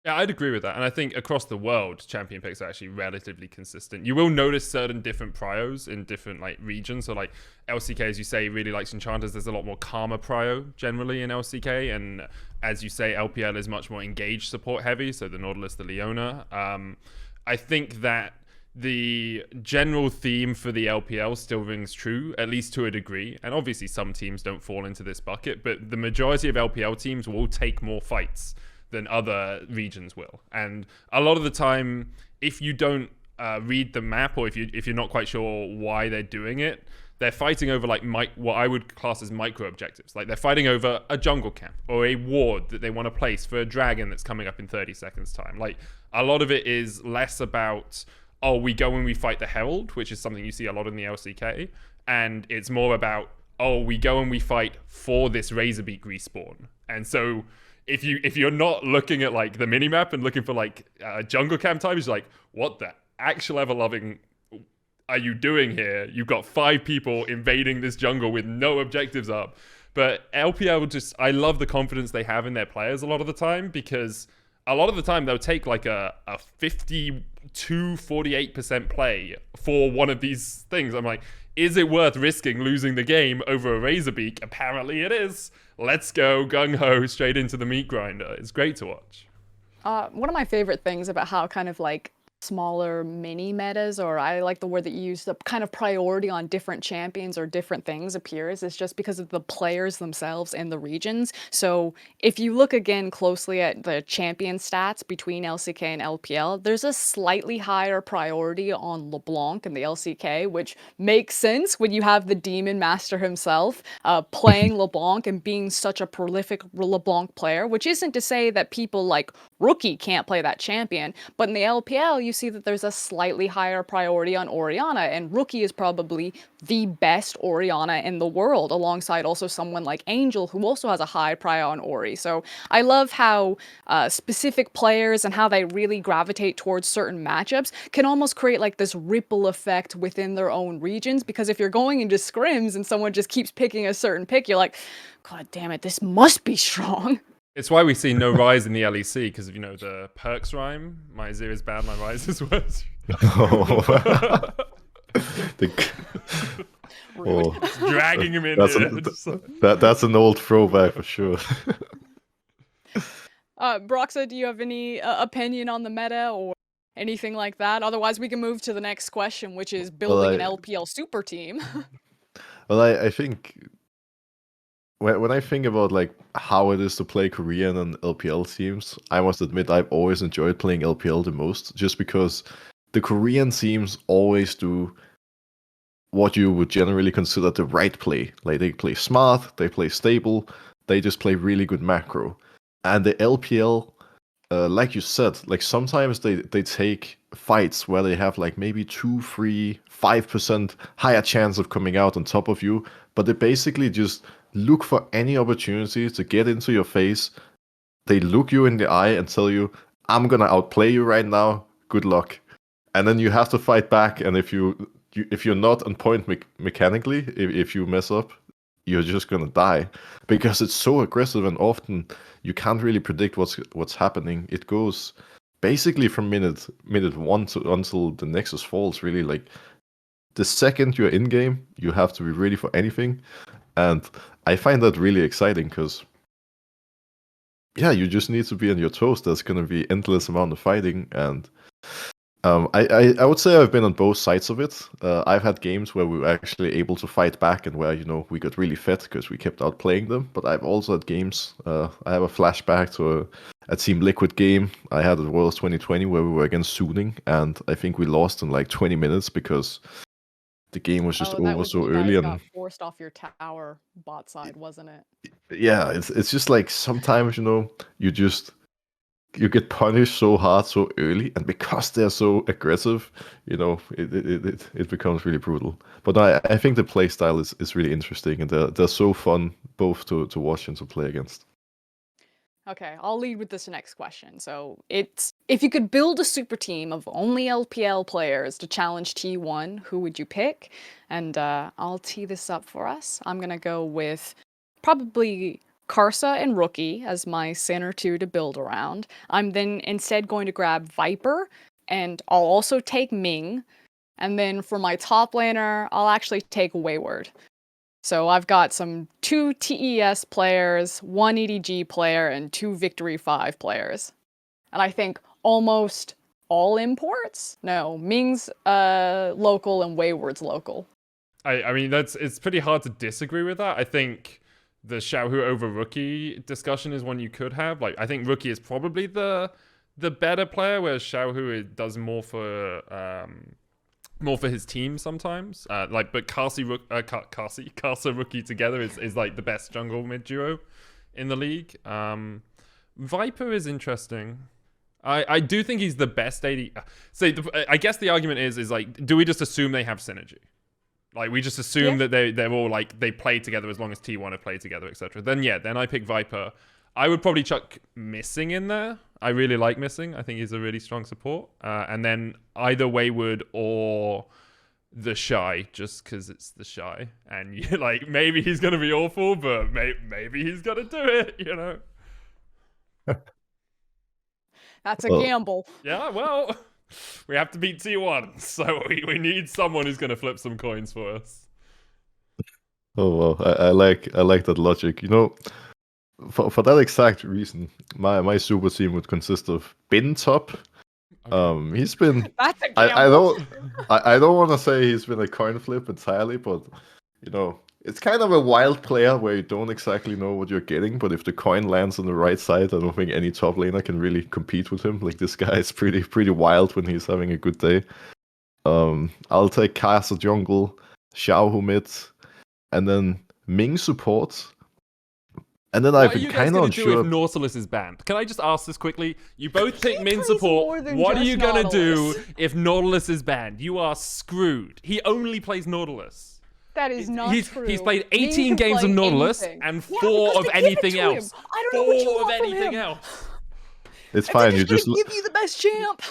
Yeah, I'd agree with that. And I think across the world, champion picks are actually relatively consistent. You will notice certain different prios in different like regions. So like LCK, as you say, really likes enchanters. There's a lot more Karma prio generally in LCK. And as you say, LPL is much more engaged support heavy. So the Nautilus, the Leona. I think that the general theme for the LPL still rings true, at least to a degree. And obviously some teams don't fall into this bucket, but the majority of LPL teams will take more fights than other regions will. And a lot of the time, if you don't read the map, or if you're not quite sure why they're doing it, they're fighting over like what I would class as micro objectives. Like they're fighting over a jungle camp or a ward that they want to place for a dragon that's coming up in 30 seconds time. Like a lot of it is less about, oh, we go and we fight the Herald, which is something you see a lot in the LCK. And it's more about, oh, we go and we fight for this Razorbeak respawn. And so if you're not looking at like the minimap and looking for like jungle camp types, like what the actual ever loving are you doing here? You've got 5 people invading this jungle with no objectives up. But LPL I love the confidence they have in their players a lot of the time, because a lot of the time they'll take like a 52-48% play for one of these things. I'm like, is it worth risking losing the game over a Razorbeak? Apparently it is. Let's go gung-ho straight into the meat grinder. It's great to watch. One of my favorite things about how kind of like smaller mini metas, or I like the word that you use, the kind of priority on different champions or different things appears, is just because of the players themselves and the regions. So if you look again closely at the champion stats between LCK and LPL, there's a slightly higher priority on LeBlanc in the LCK, which makes sense when you have the Demon Master himself playing LeBlanc and being such a prolific LeBlanc player, which isn't to say that people like Rookie can't play that champion, but in the LPL, you see that there's a slightly higher priority on Orianna, and Rookie is probably the best Orianna in the world, alongside also someone like Angel, who also has a high prio on Ori. So I love how specific players and how they really gravitate towards certain matchups can almost create like this ripple effect within their own regions, because if you're going into scrims and someone just keeps picking a certain pick, you're like, God damn it, this must be strong. It's why we see no rise in the LEC, because of, the Perks rhyme. My Azir is bad, my rise is worse. Dragging him in. That's an old throwback for sure. Broxah, do you have any opinion on the meta or anything like that? Otherwise, we can move to the next question, which is building an LPL super team. Well, I think when I think about like how it is to play Korean and LPL teams, I must admit I've always enjoyed playing LPL the most, just because the Korean teams always do what you would generally consider the right play. Like they play smart, they play stable, they just play really good macro. And the LPL, like you said, like sometimes they take fights where they have like maybe 2, 3, 5% higher chance of coming out on top of you, but they basically just look for any opportunity to get into your face. They look you in the eye and tell you, I'm gonna outplay you right now, good luck. And then you have to fight back, and if you're not on point mechanically, if you mess up, you're just gonna die, because it's so aggressive, and often you can't really predict what's happening. It goes basically from minute 1 until the Nexus falls, really. Like the second you're in game, you have to be ready for anything. And I find that really exciting, because yeah, you just need to be on your toes. There's going to be endless amount of fighting, and I would say I've been on both sides of it. I've had games where we were actually able to fight back and where, we got really fed because we kept outplaying them. But I've also had games, I have a flashback to a Team Liquid game I had at Worlds 2020 where we were against Suning, and I think we lost in like 20 minutes because the game was just Oh, that over was so when you early. guys And got forced off your tower bot side, wasn't it? yeah, it's just like sometimes, you get punished so hard so early, and because they're so aggressive, it becomes really brutal. But I think the play style is really interesting, and they're so fun both to watch and to play against. Okay, I'll lead with this next question. So it's, if you could build a super team of only LPL players to challenge T1, who would you pick? And I'll tee this up for us. I'm gonna go with probably Karsa and Rookie as my center two to build around. I'm then instead going to grab Viper, and I'll also take Ming. And then for my top laner, I'll actually take Wayward. So I've got two TES players, one EDG player, and two Victory 5 players. And I think almost all imports? No, Ming's local and Wayward's local. I mean, it's pretty hard to disagree with that. I think the Xiaohu over Rookie discussion is one you could have. Like, I think Rookie is probably the better player, whereas Xiaohu does more for his team sometimes. But Karsa Rookie together is like the best jungle mid duo in the league. Viper is interesting. I do think he's the best AD. So I guess the argument is like, do we just assume they have synergy? Like, we just assume that they're all like, they play together as long as T1 have played together, etc. Then I pick Viper. I would probably chuck Missing in there. I really like Missing. I think he's a really strong support. And then either Wayward or the Shy, just because it's the Shy. And you're like, maybe he's going to be awful, but maybe he's going to do it, That's a gamble. Yeah, well, we have to beat T1, so we need someone who's going to flip some coins for us. Oh well, I like that logic. For that exact reason, my super team would consist of Bin Top. Okay. He's been. That's a gamble. I don't want to say he's been a coin flip entirely, but it's kind of a wild player where you don't exactly know what you're getting. But if the coin lands on the right side, I don't think any top laner can really compete with him. Like, this guy is pretty wild when he's having a good day. I'll take Kai'Sa jungle, Xiaohu mid, and then Ming support. And then I've been kind of unsure. What are you guys going to do if Nautilus is banned? Can I just ask this quickly? You both take Min support. What are you going to do if Nautilus is banned? You are screwed. He only plays Nautilus. That is not true. He's played 18 games of Nautilus and 4 of anything else. I don't know what you want anything from him. else. It's fine. You just give you the best champ.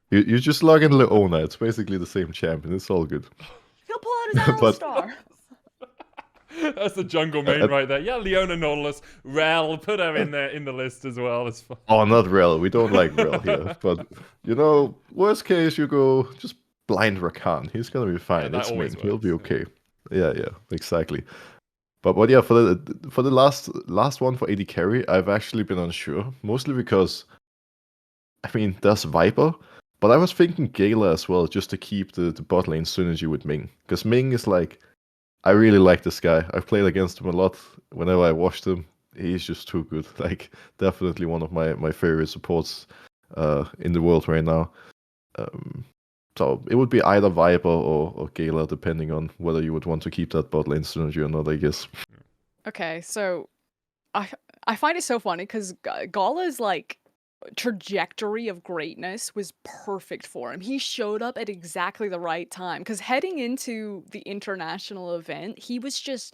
you just log in Leona. It's basically the same champion. It's all good. He'll pull out his Alistar. That's the jungle main right there. Yeah, Leona Nautilus. Rel, put her in there in the list as well. It's fine. Oh, not Rel. We don't like Rel here. But, worst case, you go just blind Rakan. He's going to be fine. Yeah, it's Ming. works, He'll be okay. Yeah, exactly. But yeah, for the last one for AD carry, I've actually been unsure. Mostly because, there's Viper. But I was thinking Gala as well, just to keep the bot lane synergy with Ming. Because Ming is like, I really like this guy. I've played against him a lot. Whenever I watched him, he's just too good. Like, definitely one of my favorite supports in the world right now. So it would be either Viper or Gala, depending on whether you would want to keep that bot lane synergy or not, I guess. Okay, so I find it so funny because Gala's like trajectory of greatness was perfect for him. He showed up at exactly the right time because heading into the international event, he was just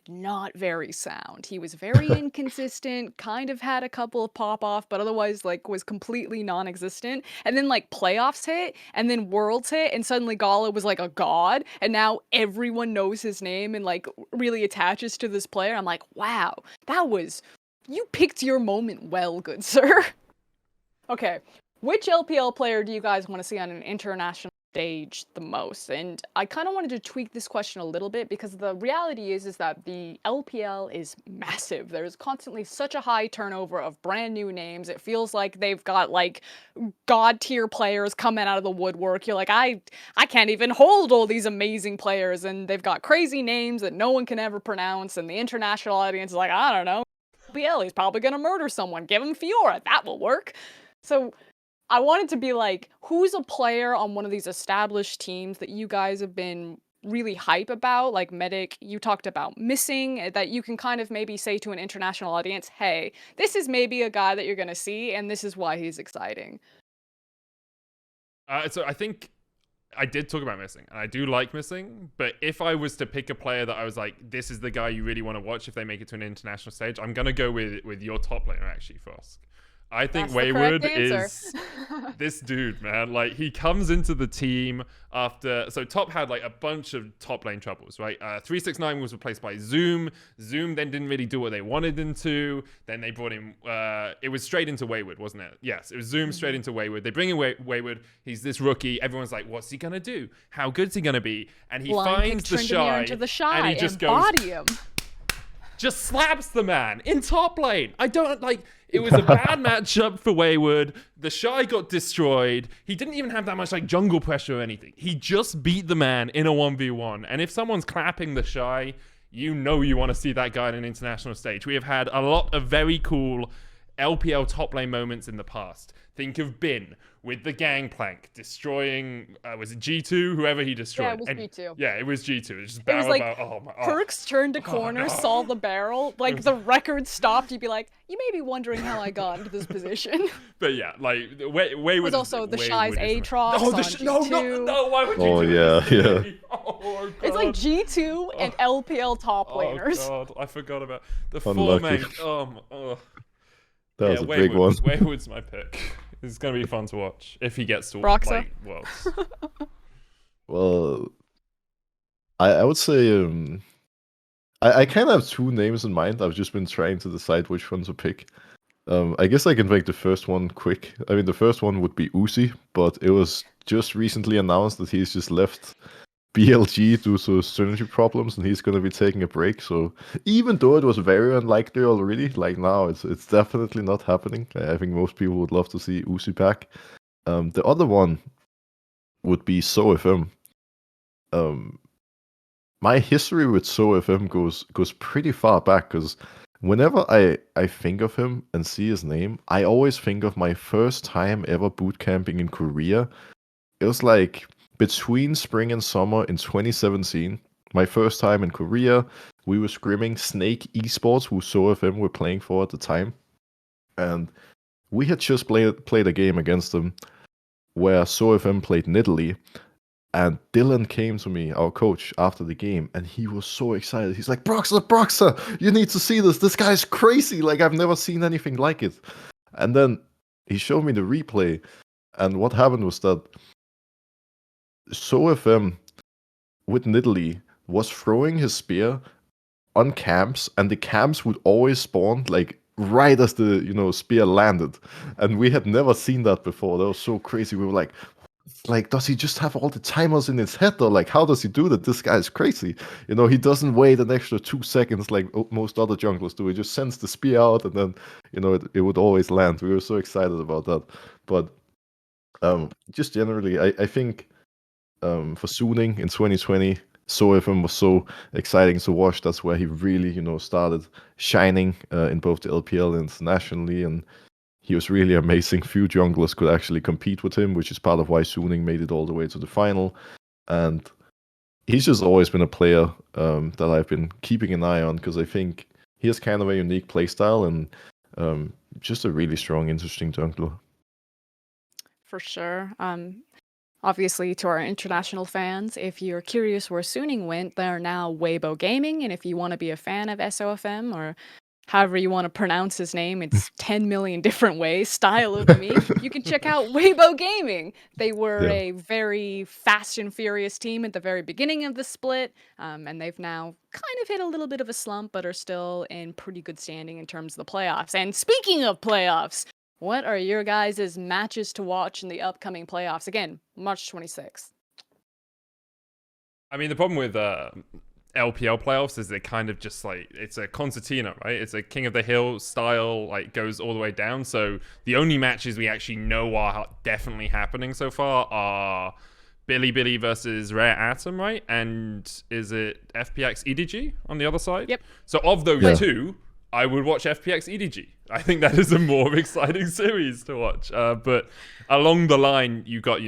not very sound. He was very inconsistent, kind of had a couple of pop off, but otherwise like was completely non-existent. And then like playoffs hit and then worlds hit and suddenly Gala was like a god and now everyone knows his name and like really attaches to this player. I'm like, wow, you picked your moment well, good sir. Okay, which LPL player do you guys want to see on an international stage the most? And I kind of wanted to tweak this question a little bit because the reality is that the LPL is massive. There's constantly such a high turnover of brand new names. It feels like they've got like god tier players coming out of the woodwork. You're like, I can't even hold all these amazing players, and they've got crazy names that no one can ever pronounce, and the international audience is like, I don't know, LPL, he's probably gonna murder someone. Give him Fiora, that will work. So I wanted to be like, who's a player on one of these established teams that you guys have been really hype about? Like Medic, you talked about missing, that you can kind of maybe say to an international audience, hey, this is maybe a guy that you're gonna see, and this is why he's exciting. So I think I did talk about missing, and I do like missing. But if I was to pick a player that I was like, this is the guy you really want to watch if they make it to an international stage, I'm gonna go with your top laner actually, Frosk. I think Wayward is this dude, man. Like, he comes into the team after... So Top had, like, a bunch of top lane troubles, right? 369 was replaced by Zoom. Zoom then didn't really do what they wanted him to. Then they brought him... it was straight into Wayward, wasn't it? Yes, it was Zoom straight into Wayward. They bring in Wayward. He's this rookie. Everyone's like, what's he going to do? How good's he going to be? And he finds the Shy. And he just goes... him. Just slaps the man in top lane. I don't like... It was a bad matchup for Wayward. The Shy got destroyed. He didn't even have that much like jungle pressure or anything. He just beat the man in a 1v1. And if someone's clapping the Shy, you know you want to see that guy on an international stage. We have had a lot of very cool LPL top lane moments in the past. Think of Bin with the gangplank destroying, was it G2? Whoever he destroyed. Yeah, it was G2. Yeah, it was G2. It was just It was like, Perks turned a corner, saw the barrel, like the record stopped, you'd be like, you may be wondering how I got into this position. But yeah, like, Wayward was also the Shy's Aatrox on G2. No, why would you Oh, do yeah, this? yeah. Oh, it's like G2 and LPL top laners. Oh, God, I forgot about the Unlucky. four main. That was a big one. Wayward's my pick. It's going to be fun to watch if he gets to Broxah? like Worlds. Well, I would say I kind of have two names in mind. I've just been trying to decide which one to pick. I guess I can make the first one quick. I mean, the first one would be Uzi, but it was just recently announced that he's just left BLG due to synergy problems, and he's going to be taking a break. So even though it was very unlikely already, like now it's definitely not happening. I think most people would love to see Uzi back. The other one would be SoFM. My history with SoFM goes pretty far back, because whenever I think of him and see his name, I always think of my first time ever boot camping in Korea. It was like between spring and summer in 2017, my first time in Korea. We were scrimming Snake Esports, who SoFM were playing for at the time. And we had just played a game against them where SoFM played Nidalee. And Dylan came to me, our coach, after the game, and he was so excited. He's like, Broxah, you need to see this. This guy's crazy. Like, I've never seen anything like it. And then he showed me the replay. And what happened was that SoFM with Nidalee was throwing his spear on camps, and the camps would always spawn like right as the spear landed. And we had never seen that before. That was so crazy. We were like, does he just have all the timers in his head, or like, how does he do that? This guy is crazy. He doesn't wait an extra 2 seconds like most other junglers do. He just sends the spear out, and then it would always land. We were so excited about that. But just generally, I think for Suning in 2020, SoFM was so exciting to watch. That's where he really started shining in both the LPL and internationally, and he was really amazing. Few junglers could actually compete with him, which is part of why Suning made it all the way to the final. And he's just always been a player that I've been keeping an eye on, because I think he has kind of a unique playstyle and just a really strong, interesting jungler. For sure. Obviously, to our international fans, if you're curious where Suning went, they're now Weibo Gaming, and if you want to be a fan of SoFM, or however you want to pronounce his name, it's 10 million different ways, style of me, you can check out Weibo Gaming. They were a very fast and furious team at the very beginning of the split, and they've now kind of hit a little bit of a slump, but are still in pretty good standing in terms of the playoffs. And speaking of playoffs, what are your guys' matches to watch in the upcoming playoffs? Again, March 26th. I mean, the problem with LPL playoffs is they kind of just like, it's a concertina, right? It's a King of the Hill style, like goes all the way down. So the only matches we actually know are definitely happening so far are Billy versus Rare Atom, right? And is it FPX EDG on the other side? Yep. So of those Yeah. two, I would watch FPX EDG. I think that is a more exciting series to watch. But along the line, you got,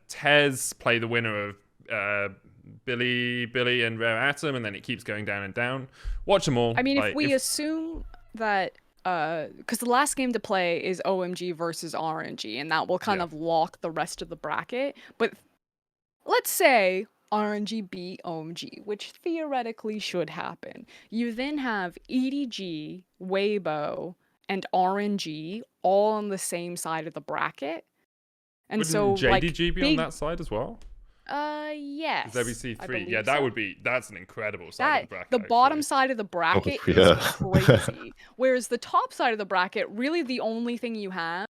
Tez play the winner of Billy and Rare Atom, and then it keeps going down and down. Watch them all. I mean, if we assume that, because the last game to play is OMG versus RNG, and that will kind of lock the rest of the bracket. But let's say RNG beat OMG, which theoretically should happen. You then have EDG, Weibo, and RNG all on the same side of the bracket. And Wouldn't so, JDG be on that side as well? Yes. WC3. Yeah, that's an incredible side of the bracket. The bottom actually. side of the bracket yeah. is crazy. Whereas the top side of the bracket, really the only thing you have,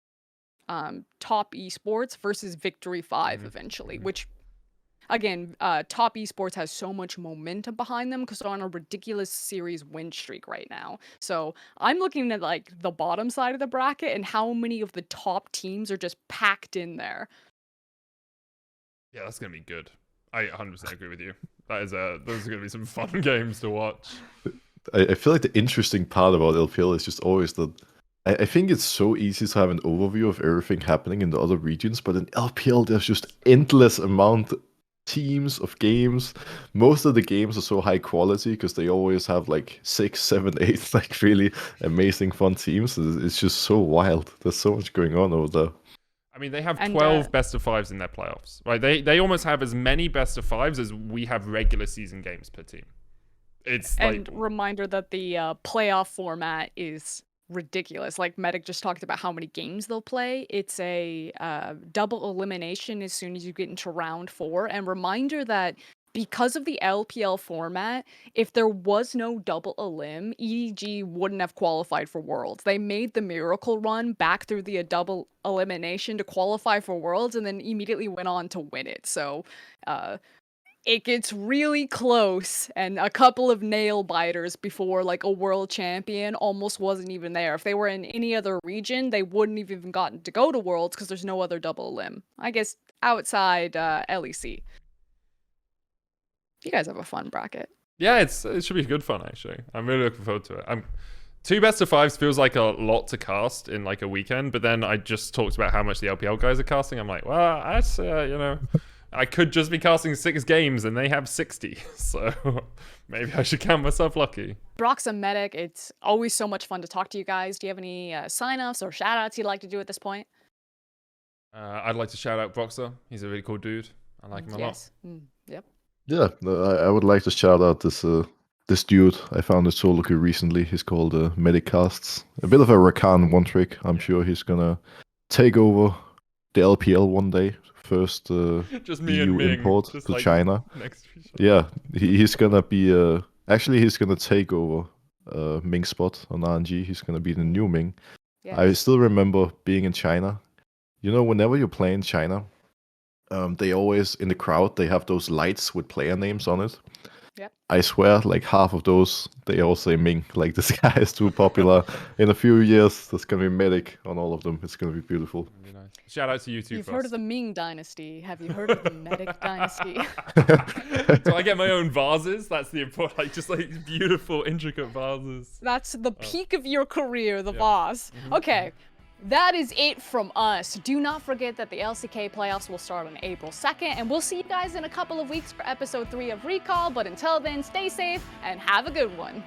Top Esports versus Victory 5 eventually, which, again, Top Esports has so much momentum behind them because they're on a ridiculous series win streak right now. So I'm looking at like the bottom side of the bracket and how many of the top teams are just packed in there. Yeah, that's going to be good. I 100% agree with you. Those are going to be some fun games to watch. I feel like the interesting part about LPL is just always that I think it's so easy to have an overview of everything happening in the other regions, but in LPL there's just endless amount teams of games. Most of the games are so high quality because they always have like 6, 7, 8 like really amazing fun teams. It's just so wild. There's so much going on over there. I mean, they have 12 best of 5s in their playoffs, right? They almost have as many best of 5s as we have regular season games per team. And reminder that the playoff format is ridiculous. Like Medic just talked about how many games they'll play. It's a double elimination as soon as you get into round 4. And reminder that because of the LPL format, if there was no double elim, EDG wouldn't have qualified for Worlds. They made the miracle run back through the double elimination to qualify for Worlds and then immediately went on to win it. So it gets really close, and a couple of nail biters before like a world champion almost wasn't even there. If they were in any other region, they wouldn't have even gotten to go to Worlds because there's no other double elim. I guess outside LEC. You guys have a fun bracket. Yeah, it should be good fun, actually. I'm really looking forward to it. 2 best of 5s feels like a lot to cast in like a weekend, but then I just talked about how much the LPL guys are casting. I'm like, well, that's, I could just be casting 6 games and they have 60. So maybe I should count myself lucky. Broxah Medic, it's always so much fun to talk to you guys. Do you have any sign-offs or shout-outs you'd like to do at this point? I'd like to shout out Broxah. He's a really cool dude. I like him a lot. Yep. Yeah, I would like to shout out this dude. I found his solo queue recently. He's called Medicasts. A bit of a Rakan one trick. I'm sure he's gonna take over the LPL one day. First just me EU and Ming, import just to like China. Next to each other. Yeah, he's gonna be actually he's gonna take over Ming's spot on RNG. He's gonna be the new Ming. Yes. I still remember being in China. You know, whenever you play in China, they always, in the crowd, they have those lights with player names on it. Yep. I swear, like half of those, they all say Ming. Like, this guy is too popular. In a few years, there's going to be Medic on all of them. It's going to be beautiful. Really nice. Shout out to you too, You've Frost. heard of the Ming dynasty. Have you heard of the Medic dynasty? Do I get my own vases? That's the important, like, just like beautiful, intricate vases. That's the peak of your career, the vase. Okay. That is it from us. Do not forget that the LCK playoffs will start on April 2nd, and we'll see you guys in a couple of weeks for episode 3 of Recall. But until then, stay safe and have a good one.